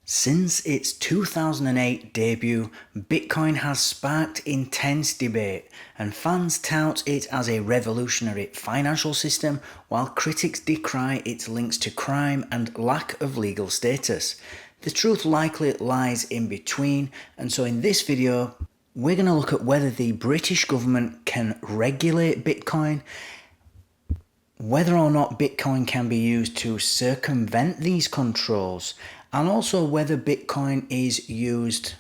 Since its 2008 debut, Bitcoin has sparked intense debate, and fans tout it as a revolutionary financial system, while critics decry its links to crime and lack of legal status. The truth likely lies in between, and so in this video, we're going to look at whether the British government can regulate Bitcoin, whether or not Bitcoin can be used to circumvent these controls, and also whether Bitcoin is used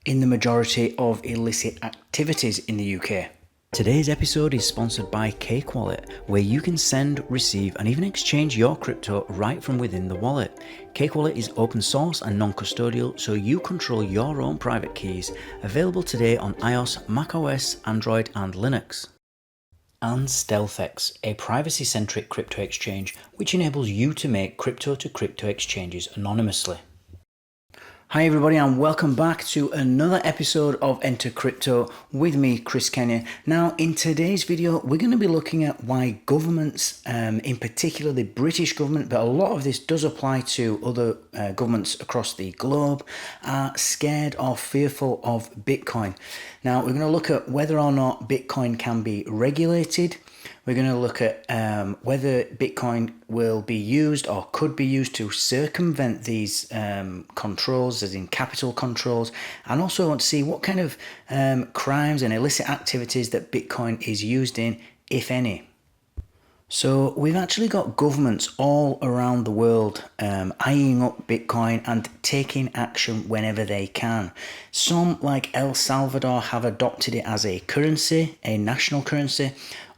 in the majority of illicit activities in the UK. Today's episode is sponsored by Cake Wallet, where you can send, receive, and even exchange your crypto right from within the wallet. Cake Wallet is open source and non-custodial, so you control your own private keys, available today on iOS, macOS, Android, and Linux. And StealthEX, a privacy-centric crypto exchange which enables you to make crypto-to-crypto exchanges anonymously. Hi everybody, and welcome back to another episode of Enter Crypto with me, Chris Kenya. Now, in today's video, we're going to be looking at why governments, in particular the British government, but a lot of this does apply to other governments across the globe, are scared or fearful of Bitcoin. Now, we're going to look at whether or not Bitcoin can be regulated. We're going to look at whether Bitcoin will be used or could be used to circumvent these controls, as in capital controls, and also want to see what kind of crimes and illicit activities that Bitcoin is used in, if any. So we've actually got governments all around the world eyeing up Bitcoin and taking action whenever they can. Some, like El Salvador, have adopted it as a currency, a national currency.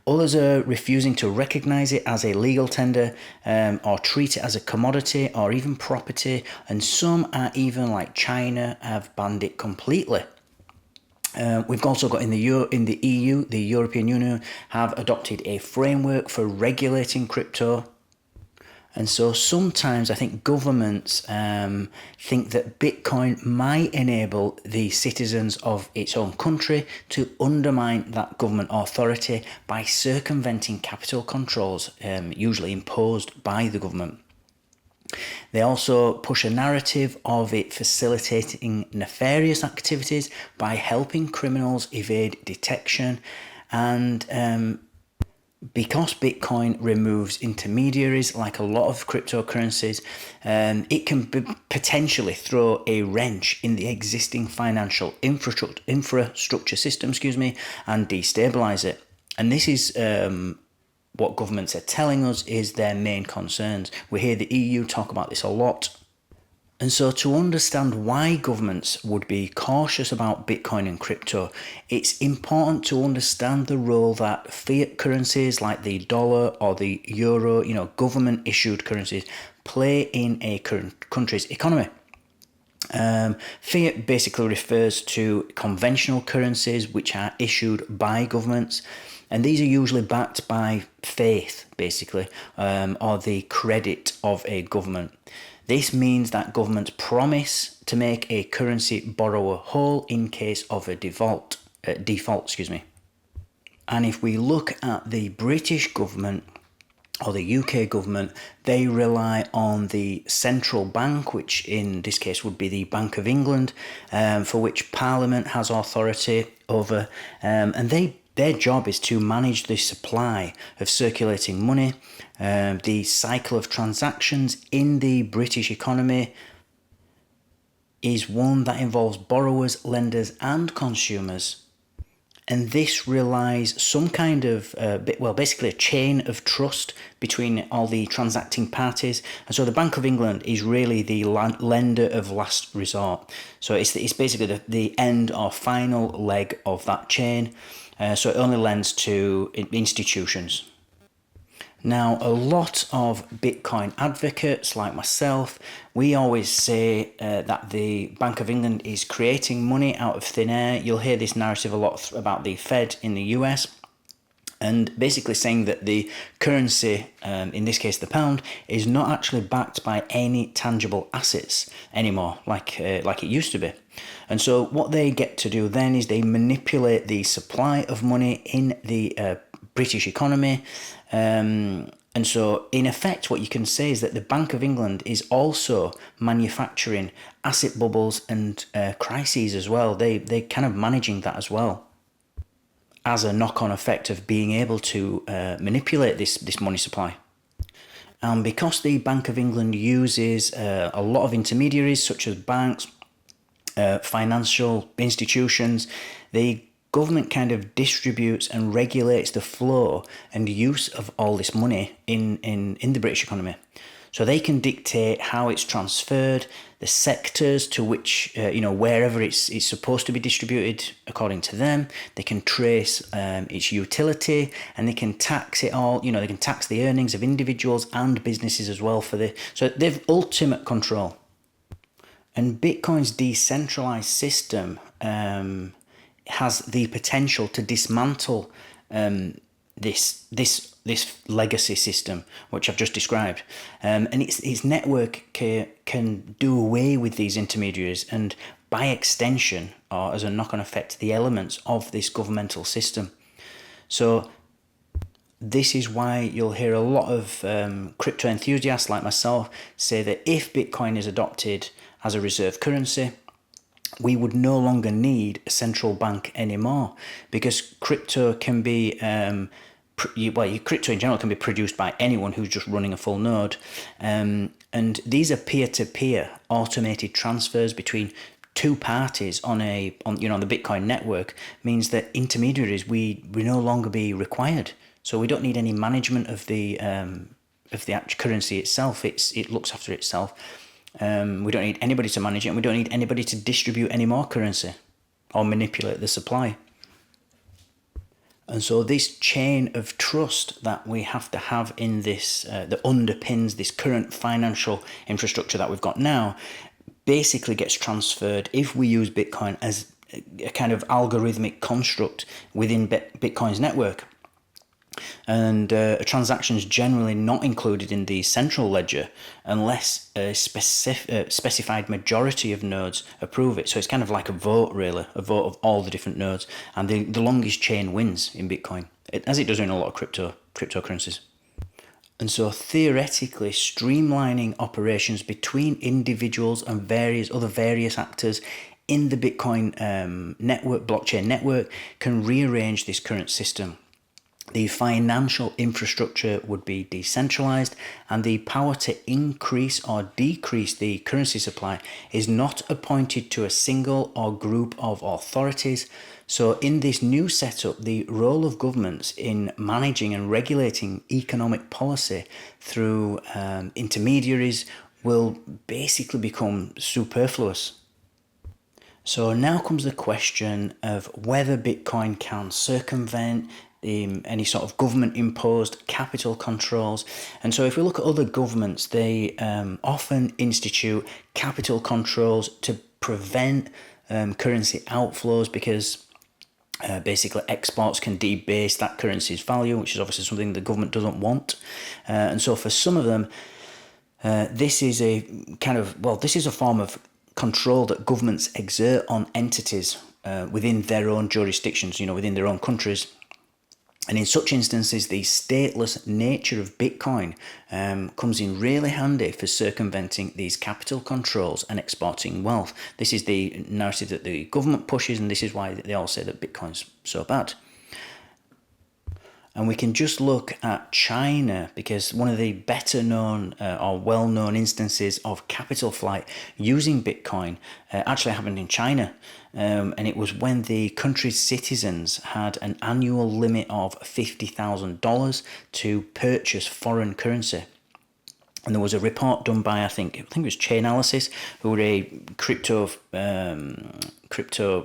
Others are refusing to recognize it as a legal tender or treat it as a commodity or even property. And some are even, like China, have banned it completely. We've also got in the EU, the European Union, have adopted a framework for regulating crypto. And so sometimes I think governments think that Bitcoin might enable the citizens of its own country to undermine that government authority by circumventing capital controls, usually imposed by the government. They also push a narrative of it facilitating nefarious activities by helping criminals evade detection, and because Bitcoin removes intermediaries like a lot of cryptocurrencies, it can potentially throw a wrench in the existing financial infrastructure system, and destabilize it. And this is what governments are telling us is their main concerns. We hear the EU talk about this a lot. And so to understand why governments would be cautious about Bitcoin and crypto, it's important to understand the role that fiat currencies like the dollar or the euro, government-issued currencies, play in a country's economy. Fiat basically refers to conventional currencies which are issued by governments, and these are usually backed by faith, basically, or the credit of a government. This means that governments promise to make a currency borrower whole in case of a default. And if we look at the British government or the UK government, they rely on the central bank, which in this case would be the Bank of England, for which Parliament has authority over, and their job is to manage the supply of circulating money, the cycle of transactions in the British economy is one that involves borrowers, lenders, and consumers. And this relies some kind of, basically a chain of trust between all the transacting parties. And so the Bank of England is really the lender of last resort. So it's basically the end or final leg of that chain. So it only lends to institutions. Now, a lot of Bitcoin advocates like myself, we always say that the Bank of England is creating money out of thin air. You'll hear this narrative a lot about the Fed in the US, and basically saying that the currency, in this case the pound, is not actually backed by any tangible assets anymore, like it used to be. And so what they get to do then is they manipulate the supply of money in the British economy, And so, in effect, what you can say is that the Bank of England is also manufacturing asset bubbles and crises as well. They're kind of managing that as well, as a knock-on effect of being able to manipulate this money supply. And because the Bank of England uses a lot of intermediaries, such as banks, financial institutions, the government kind of distributes and regulates the flow and use of all this money in the British economy. So they can dictate how it's transferred, the sectors to which, wherever it's supposed to be distributed according to them. They can trace its utility, and they can tax it all. They can tax the earnings of individuals and businesses as well so they've ultimate control. And Bitcoin's decentralized system has the potential to dismantle this legacy system, which I've just described. And its network can do away with these intermediaries and, by extension, or as a knock-on effect, the elements of this governmental system. So this is why you'll hear a lot of crypto enthusiasts like myself say that if Bitcoin is adopted as a reserve currency, we would no longer need a central bank anymore, because crypto can be, crypto in general can be produced by anyone who's just running a full node. And these are peer-to-peer automated transfers between two parties on the Bitcoin network, means that intermediaries we no longer be required. So we don't need any management of the actual currency itself. It looks after itself. We don't need anybody to manage it, and we don't need anybody to distribute any more currency or manipulate the supply. And so this chain of trust that we have to have in this, that underpins this current financial infrastructure that we've got now, basically gets transferred if we use Bitcoin as a kind of algorithmic construct within Bitcoin's network. And a transaction is generally not included in the central ledger unless a specified majority of nodes approve it. So it's kind of like a vote, really, a vote of all the different nodes. And the longest chain wins in Bitcoin, as it does in a lot of cryptocurrencies. And so theoretically, streamlining operations between individuals and various actors in the Bitcoin blockchain network, can rearrange this current system. The financial infrastructure would be decentralized, and the power to increase or decrease the currency supply is not appointed to a single or group of authorities. So in this new setup, the role of governments in managing and regulating economic policy through intermediaries will basically become superfluous. So now comes the question of whether Bitcoin can circumvent any sort of government-imposed capital controls. And so if we look at other governments, they often institute capital controls to prevent currency outflows, because basically exports can debase that currency's value, which is obviously something the government doesn't want. And so for some of them, this is a form of control that governments exert on entities within their own jurisdictions, within their own countries. And in such instances, the stateless nature of Bitcoin comes in really handy for circumventing these capital controls and exporting wealth. This is the narrative that the government pushes, and this is why they all say that Bitcoin's so bad. And we can just look at China, because one of the better known or well-known instances of capital flight using Bitcoin actually happened in China. And it was when the country's citizens had an annual limit of $50,000 to purchase foreign currency. And there was a report done by, I think it was Chainalysis, who were a crypto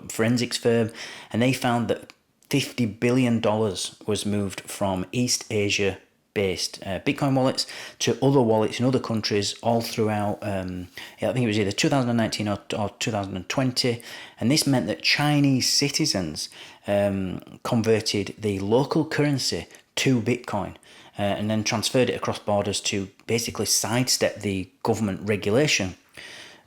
forensics firm, and they found that $50 billion was moved from East Asia-based Bitcoin wallets to other wallets in other countries all throughout, I think it was either 2019 or 2020. And this meant that Chinese citizens converted the local currency to Bitcoin and then transferred it across borders to basically sidestep the government regulation.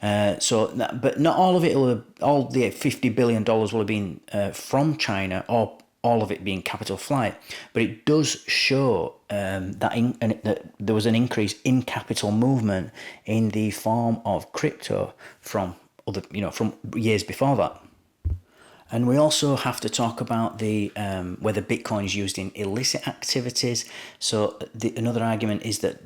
But not all of it, all the $50 billion will have been from China, or all of it being capital flight, but it does show that there was an increase in capital movement in the form of crypto from from years before that. And we also have to talk about the whether Bitcoin is used in illicit activities. So another argument is that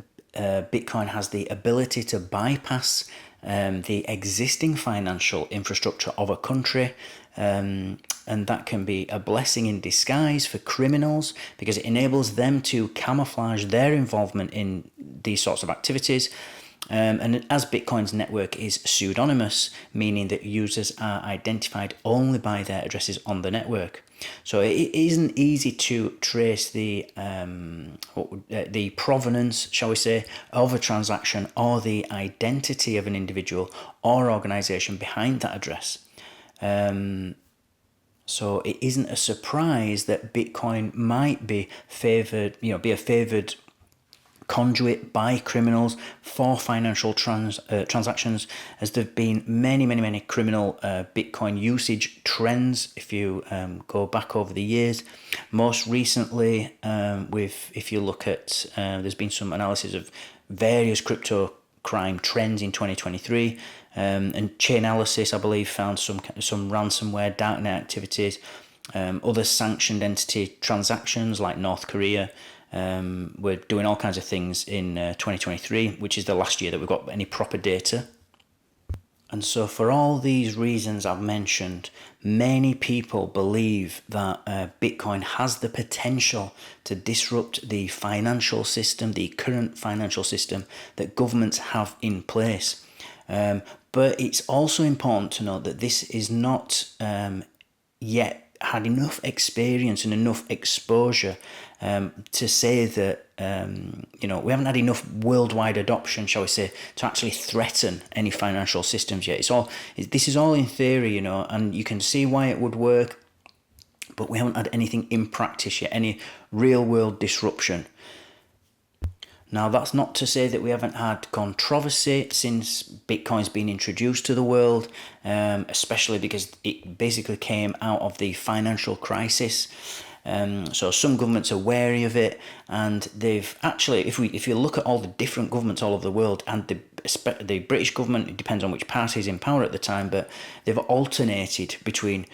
Bitcoin has the ability to bypass the existing financial infrastructure of a country, and that can be a blessing in disguise for criminals because it enables them to camouflage their involvement in these sorts of activities. And as Bitcoin's network is pseudonymous, meaning that users are identified only by their addresses on the network. So it isn't easy to trace the provenance, shall we say, of a transaction or the identity of an individual or organization behind that address. So it isn't a surprise that Bitcoin might be favored, be a favored conduit by criminals for financial transactions, as there have been many criminal Bitcoin usage trends if you go back over the years. Most recently, if you look at, there's been some analysis of various crypto crime trends in 2023, and Chainalysis, I believe, found some ransomware, darknet activities, other sanctioned entity transactions like North Korea. We're doing all kinds of things in 2023, which is the last year that we've got any proper data. And so for all these reasons I've mentioned, many people believe that Bitcoin has the potential to disrupt the financial system, the current financial system that governments have in place. But it's also important to note that this is not yet had enough experience and enough exposure to say that we haven't had enough worldwide adoption, shall we say, to actually threaten any financial systems yet. This is all in theory, and you can see why it would work, but we haven't had anything in practice yet, any real world disruption. Now, that's not to say that we haven't had controversy since Bitcoin's been introduced to the world, especially because it basically came out of the financial crisis. So some governments are wary of it, and they've actually, if you look at all the different governments all over the world, and the British government, it depends on which party is in power at the time, but they've alternated between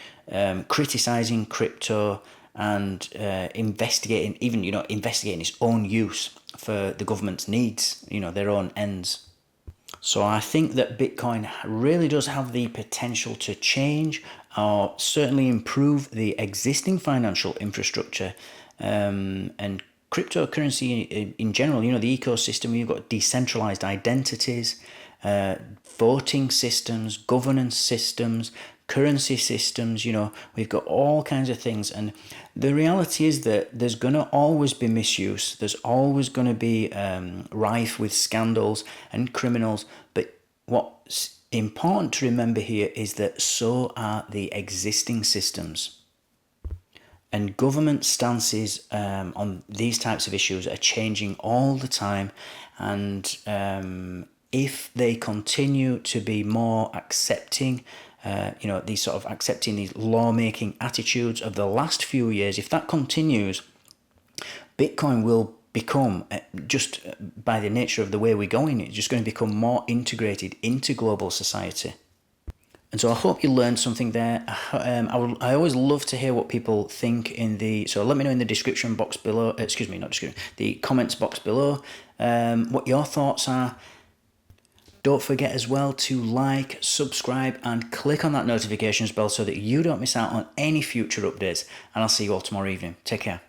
criticising crypto and investigating its own use for the government's needs, their own ends. So I think that Bitcoin really does have the potential to change or certainly improve the existing financial infrastructure, and cryptocurrency in general, the ecosystem. You've got decentralized identities, voting systems, governance systems, currency systems, we've got all kinds of things. And the reality is that there's going to always be misuse. There's always going to be rife with scandals and criminals. But what's important to remember here is that so are the existing systems. And government stances on these types of issues are changing all the time. And if they continue to be more accepting, accepting these lawmaking attitudes of the last few years, if that continues, Bitcoin will become, just by the nature of the way we're going, it's just going to become more integrated into global society. And so I hope you learned something there. I always love to hear what people think so let me know in the description box below, the comments box below, what your thoughts are. Don't forget as well to like, subscribe, and click on that notifications bell so that you don't miss out on any future updates. And I'll see you all tomorrow evening. Take care.